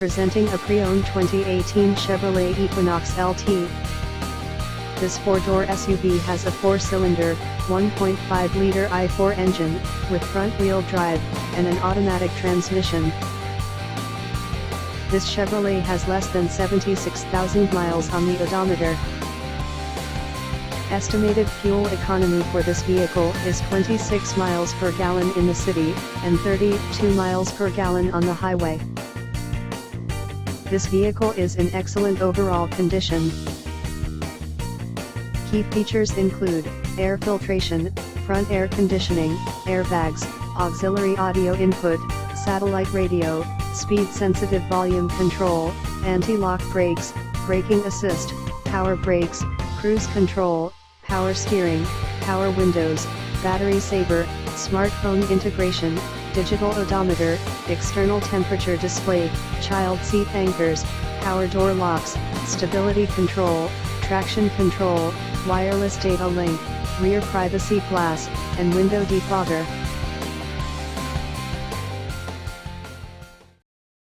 Presenting a pre-owned 2018 Chevrolet Equinox LT. This four-door SUV has a four-cylinder, 1.5-liter i4 engine, with front-wheel drive, and an automatic transmission. This Chevrolet has less than 76,000 miles on the odometer. Estimated fuel economy for this vehicle is 26 miles per gallon in the city, and 32 miles per gallon on the highway. This vehicle is in excellent overall condition. Key features include air filtration, front air conditioning, airbags, auxiliary audio input, satellite radio, speed-sensitive volume control, anti-lock brakes, braking assist, power brakes, cruise control, power steering, power windows, battery saver, smartphone integration, digital odometer, external temperature display, child seat anchors, power door locks, stability control, traction control, wireless data link, rear privacy glass, and window defogger.